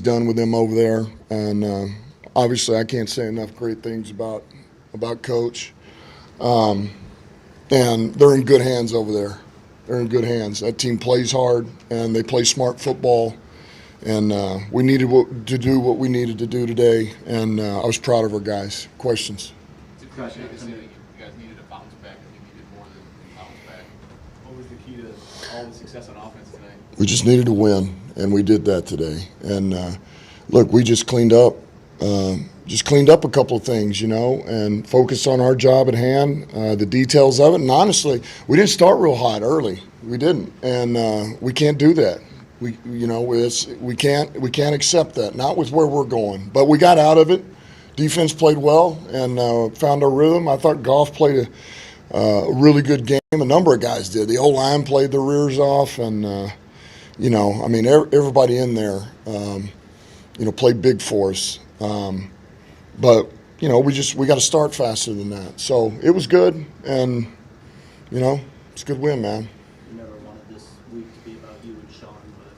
done with them over there, and obviously I can't say enough great things about Coach. And they're in good hands over there. They're in good hands. That team plays hard, and they play smart football. And we needed to do what we needed to do today, and I was proud of our guys. Questions? It's a cliche to say that you guys needed a bounce back. I think you did more than bounce back. What was the key to all the success on offense tonight? We just needed to win, and we did that today. And look, we just cleaned up a couple of things, and focused on our job at hand, the details of it. And honestly, we didn't start real hot early. We didn't, and we can't do that. We can't accept that. Not with where we're going. But we got out of it. Defense played well and found our rhythm. I thought Goff played a really good game. A number of guys did. The O-line played their rears off, and everybody in there, played big for us. But we got to start faster than that. So it was good, and it's a good win, man. You never wanted this week to be about you and Sean, but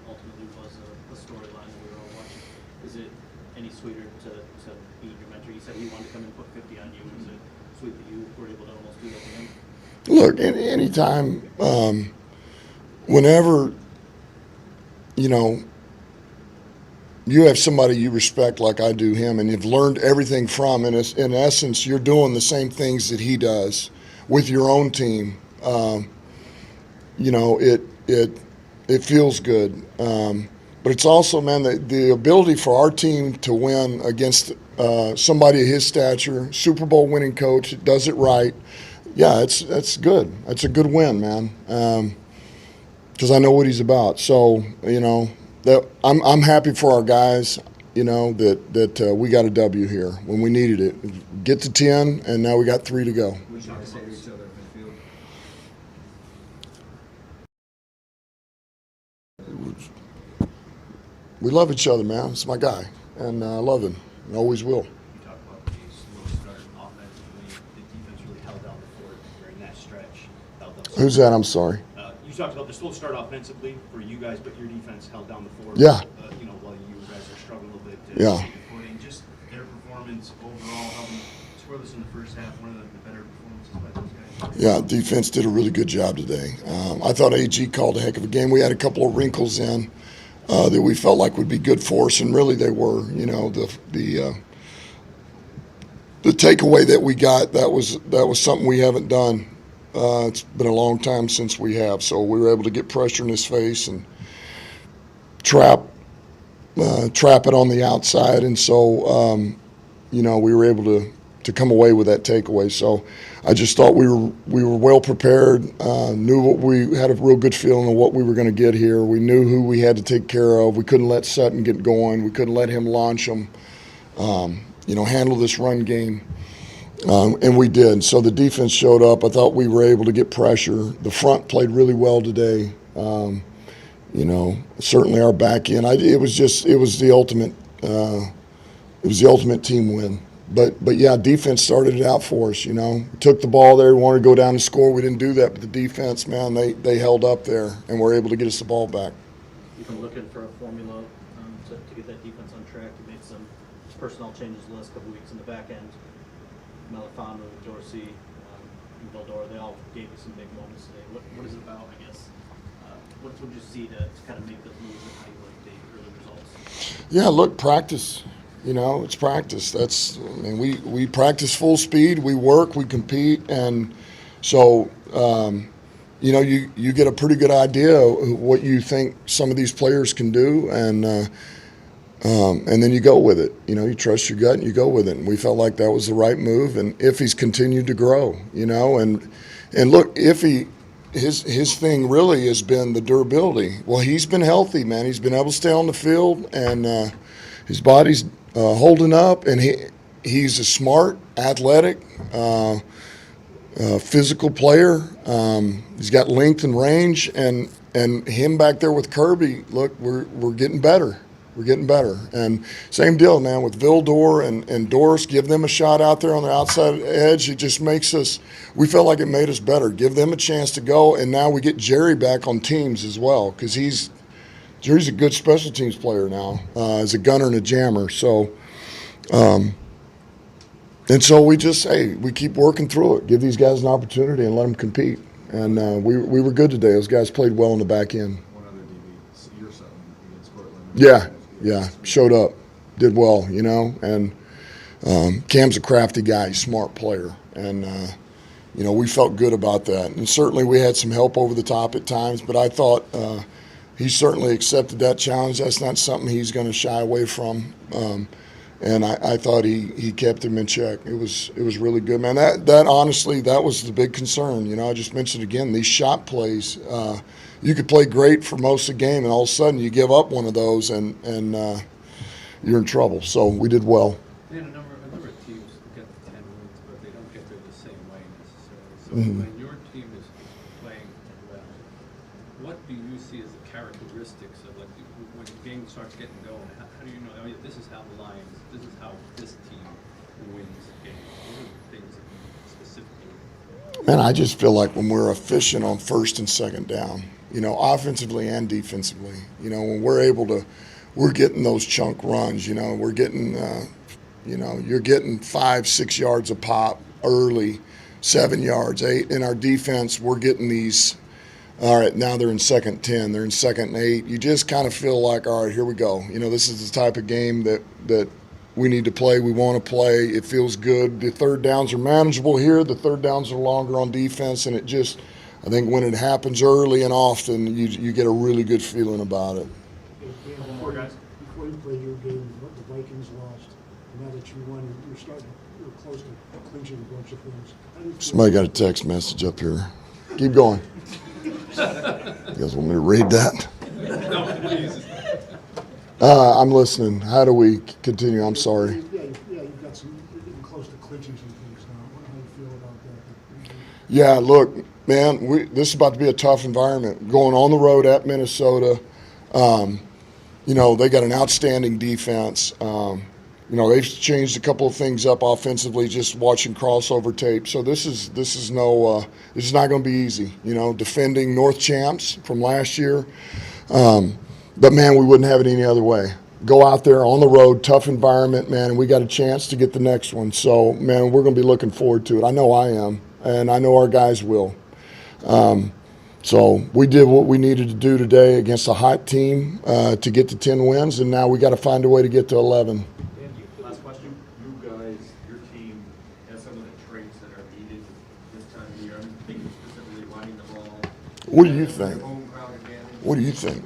ultimately was a storyline that we were all watching. Is it any sweeter to be your mentor? You said he wanted to come and put 50 on you. Is it sweet that you were able to almost do that to him? Look, anytime, whenever, you have somebody you respect like I do him, and you've learned everything from, and in essence, you're doing the same things that he does with your own team. It feels good. But it's also, man, the ability for our team to win against somebody of his stature, Super Bowl winning coach, does it right. Yeah, that's good. That's a good win, man. Because I know what he's about. So, that I'm happy for our guys, that we got a W here when we needed it. Get to 10, and now we got 3 to go. We talk to each other in the field. We love each other, man. It's my guy, and I love him, and always will. You talk about the slow start offensively. The defense really held down the fort during that stretch. Who's that? I'm sorry. You talked about the slow start offensively for you guys, but your defense held down the fort. Yeah. While you guys are struggling a little bit. Yeah. Take the footing. Just their performance overall, helping scoreless in the first half. One of the better performances by those guys. Yeah, defense did a really good job today. I thought AG called a heck of a game. We had a couple of wrinkles in that we felt like would be good for us, and really they were. The takeaway that we got, that was something we haven't done. It's been a long time since we have, so we were able to get pressure in his face and trap it on the outside, and so we were able to come away with that takeaway. So I just thought we were well prepared, knew what we had a real good feeling of what we were going to get here. We knew who we had to take care of. We couldn't let Sutton get going. We couldn't let him launch them. Handle this run game. And we did. So the defense showed up. I thought we were able to get pressure. The front played really well today. Certainly our back end. It was the ultimate team win. But yeah, defense started it out for us. We took the ball there. We wanted to go down and score. We didn't do that. But the defense, man, they held up there and were able to get us the ball back. You've been looking for a formula to get that defense on track. You made some personnel changes the last couple of weeks in the back end. Malafano, Dorsey, Valdora, they all gave you some big moments today. What is it about, I guess? What would you see to kind of make those moves and how you like the early results? Yeah, look, practice. It's practice. We practice full speed. We work, we compete, and so you get a pretty good idea of what you think some of these players can do, and then you go with it. You trust your gut and you go with it. And we felt like that was the right move. And Iffy's continued to grow, and look, Iffy, his thing really has been the durability. Well, he's been healthy, man. He's been able to stay on the field, and his body's holding up. And he's a smart, athletic, physical player. He's got length and range, and him back there with Kirby. Look, we're getting better. We're getting better. And same deal, man, with Vildor and Doris. Give them a shot out there on the outside edge. It just makes us – we felt like it made us better. Give them a chance to go, and now we get Jerry back on teams as well because he's Jerry's a good special teams player now, as a gunner and a jammer. So, and so we just, we keep working through it. Give these guys an opportunity and let them compete. And we were good today. Those guys played well in the back end. One other DB, your son against Cortland. Yeah, showed up, did well, and Cam's a crafty guy, he's a smart player, and we felt good about that. And certainly we had some help over the top at times, but I thought he certainly accepted that challenge. That's not something he's going to shy away from, and I thought he kept him in check. It was really good, man. That honestly, that was the big concern. I just mentioned again, these shot plays. You could play great for most of the game, and all of a sudden you give up one of those, and you're in trouble. So we did well. And a number of teams get the 10 wins, but they don't get there the same way necessarily. So when your team is playing well, what do you see as the characteristics of, like, when the game starts getting going? How do you know, oh, yeah, this is how the Lions, this is how this team wins games? What are the things that you specifically? Man, I just feel like when we're efficient on first and second down, offensively and defensively, when we're getting those chunk runs, we're getting, you're getting 5-6 yards a pop early, 7 yards, 8. In our defense, we're getting these. All right, now they're in 2nd 10, they're in 2nd 8. You just kind of feel like, all right, here we go. This is the type of game that we need to play. We want to play. It feels good. The third downs are manageable here. The third downs are longer on defense, and I think when it happens early and often, you get a really good feeling about it. Before, guys. Before you played your game, what the Vikings lost, now that you won, you're close to clinching a bunch of things. How do you feel? Somebody got a text message up here. Keep going. You guys want me to read that? No, please. I'm listening. How do we continue? I'm sorry. Yeah, you've got you're getting close to clinching some things now. How do you feel about that? Yeah, look, man, this is about to be a tough environment. Going on the road at Minnesota, they got an outstanding defense. They've changed a couple of things up offensively. Just watching crossover tape, so this is not going to be easy. Defending North champs from last year, but man, we wouldn't have it any other way. Go out there on the road, tough environment, man, and we got a chance to get the next one. So, man, we're going to be looking forward to it. I know I am, and I know our guys will. So we did what we needed to do today against a hot team to get to 10 wins, and now we got to find a way to get to 11. Last question. You guys, your team has some of the traits that are needed this time of year. I'm thinking specifically running the ball. What do you think? Home crowd advantage. What do you think?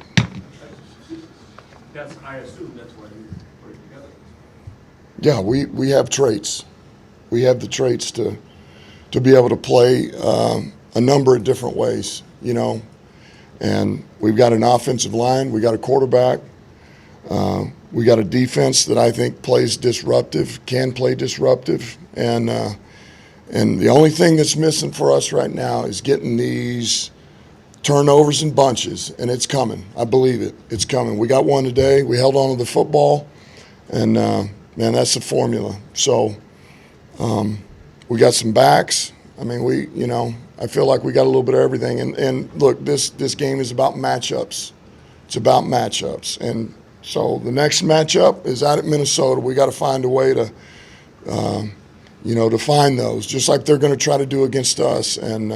I assume that's why you put it together. Yeah, we have traits. We have the traits to be able to play a number of different ways, and we've got an offensive line, we got a quarterback, we got a defense that I think plays disruptive, can play disruptive, and the only thing that's missing for us right now is getting these turnovers in bunches, and it's coming. I believe it. It's coming. We got one today. We held on to the football, and man, that's the formula. So we got some backs. I mean, I feel like we got a little bit of everything. And look, this game is about matchups. It's about matchups. And so the next matchup is out at Minnesota. We got to find a way to, to find those, just like they're going to try to do against us and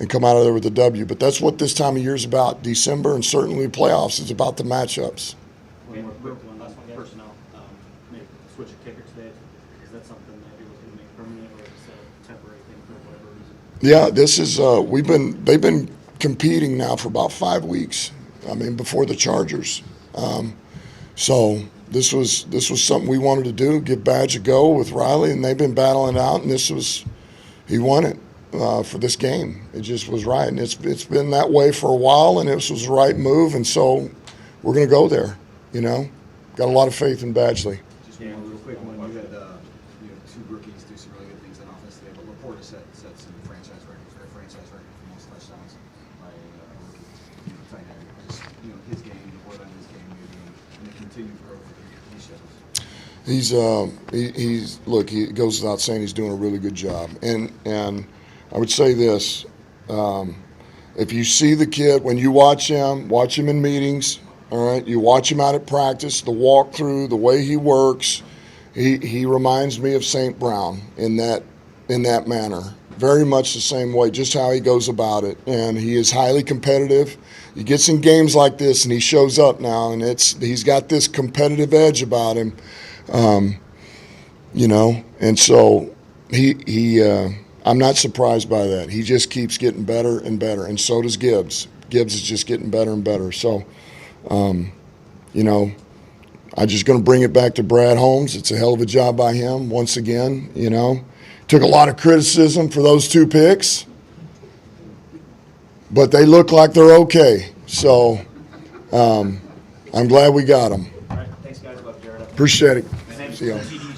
come out of there with a W. But that's what this time of year is about. December and certainly playoffs is about the matchups. One more quick one, last one, personnel. Maybe switch a kicker today. Is that something that you're looking to make permanent, or is it a temporary thing for whatever reason? Yeah, this is they've been competing now for about 5 weeks. I mean, before the Chargers. So this was something we wanted to do, give Badge a go with Riley, and they've been battling it out, and he won it for this game. It just was right, and it's been that way for a while, and it was the right move, and so we're going to go there. Got a lot of faith in Badgley. Just one real quick one. You had two rookies do some really good things on offense today, but LaPorta set some franchise records for most touchdowns by a rookie tight end. Just his game, what on his game, maybe, and the continued growth that he shows. He goes without saying he's doing a really good job, and I would say this: if you see the kid, when you watch him in meetings, All right, you watch him out at practice, the walkthrough, the way he works. He reminds me of St. Brown in that manner. Very much the same way, just how he goes about it. And he is highly competitive. He gets in games like this, and he shows up now, and he's got this competitive edge about him, you know. And so I'm not surprised by that. He just keeps getting better and better, and so does Gibbs. Gibbs is just getting better and better. So, you know, I'm just going to bring it back to Brad Holmes. It's a hell of a job by him once again, you know. Took a lot of criticism for those 2 picks, but they look like they're okay. So I'm glad we got them. All right, thanks guys, love Jared. Appreciate it. Same See ya. TD